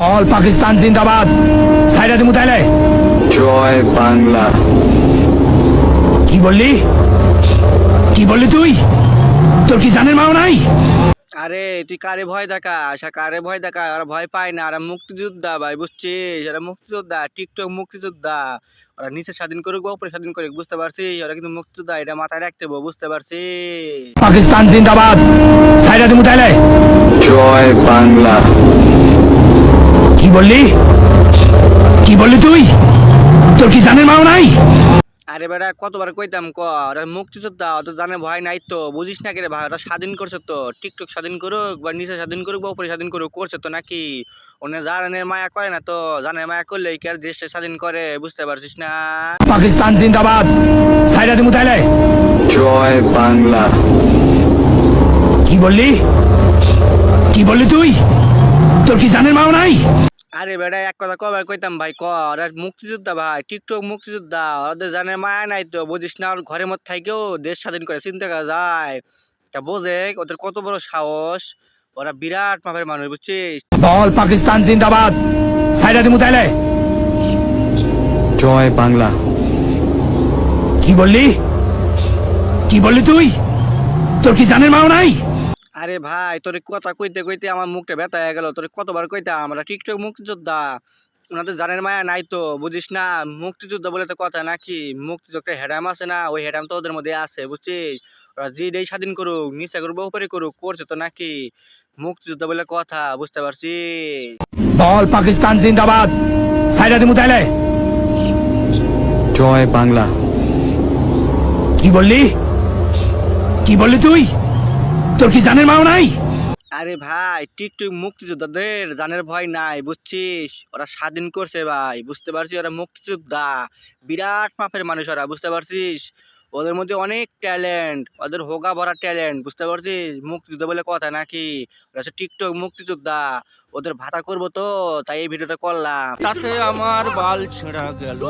All Pakistan জিন্দাবাদ। সাইরা দিমু তাইলে। জয় বাংলা। কি বললি? কি বললি তুই? তোর কি জানের মাও নাই? আরে তুই কারে ভয় দেখাস? কারে ভয় দেখা? ওরা ভয় পায় না, ওরা মুক্তিযোদ্ধা ভাই, বুঝছিস? ওরা মুক্তিযোদ্ধা, টিকটক মুক্তিযোদ্ধা। ওরা নিচে স্বাধীন করুক বা উপরে স্বাধীন করুক, বুঝতে পারছিস? ওরা কিন্তু মুক্তিযোদ্ধা, এটা মাথায় রাখতে হবে, বুঝতে পারছিস? পাকিস্তান জিন্দাবাদ। সাইরা দিমু তাইলে। জয় বাংলা। কি বললি? কি বললি তুই? তোর কি জানের মাও নাই? আরে বেটা কতবার কইতাম ওরা মুক্তিযোদ্ধা, ওদের জানে ভয় নাই তো, বুঝিস না রে ভাই? ওরা স্বাধীন করছে তো, টিকটক স্বাধীন করুক বা নিচে স্বাধীন করুক বা উপরে স্বাধীন করুক, করছে তো নাকি? ওনে জানের মায়া করে না তো, জানের মায়া করলে কি আর দেশটা স্বাধীন করে, বুঝতে পারছিস না? পাকিস্তান জিন্দাবাদ। সাইরা দিমু তাইলে। জয় বাংলা। কি বললি? কি বললি তুই? তোর কি জানের মাও নাই? আরে বেটা এক কথা কবার কইতাম ভাই, ওরা মুক্তিযোদ্ধা ভাই, টিকটক মুক্তিযোদ্ধা, ওদের জানে মায়া নাই তো, বুঝিস না? ওর ঘরের মধ্যে থাকেও দেশ স্বাধীন করে, চিন্তা করা যায়? তা বোঝে ওদের কত বড় সাহস। ওরা বিরাট মাপের মানুষ, বুঝছিস? অল পাকিস্তান জিন্দাবাদ। সাইরা দিমু তাইলে। জয় বাংলা। কি বললি? কি বললি তুই? তোর কি জানের মাও নাই? আরে ভাই তোর কথা কইতে কইতে আমার মুখটা ব্যথা হয়ে গেল। তোর কতবার কইতাম আমরা টিকটক মুক্তিযোদ্ধা, ওনাদের জানের মায়া নাই তো, বুঝিস না? মুক্তিযোদ্ধা বলে তো কথা নাকি? মুক্তিযোদ্ধা হেডাম আছে না, ওই হেডাম তো ওদের মধ্যে আছে, বুঝছিস? ওরা যেটাই স্বাধীন করুক, নিচে করুক বা উপরে করুক, করছে তো নাকি? মুক্তিযোদ্ধা বলে কথা, বুঝতে পারছিস? অল পাকিস্তান জিন্দাবাদ। সাইরা দিমু তাইলে। জয় বাংলা। কি বললি? কি বললি তুই? তোর কি জানের মাও নাই? আরে ভাই টিকটক মুক্তিযোদ্ধাদের জানের ভয় নাই, বুঝছিস? ওরা স্বাধীন করছে ভাই, বুঝতে পারছিস? ওরা মুক্তিযোদ্ধা, বিরাট মাপের মানুষ ওরা, বুঝতে পারছিস? ওদের মধ্যে অনেক ট্যালেন্ট, ওদের হোগা ভরা ট্যালেন্ট, বুঝতে পারছিস? মুক্তিযোদ্ধা বলে কথা নাকি? ওরা হচ্ছে টিকটক মুক্তিযোদ্ধা। ওদের ভাতা করবো তো, তাই এই ভিডিওটা করলাম। তাতে আমার বাল ছেঁড়া গেল।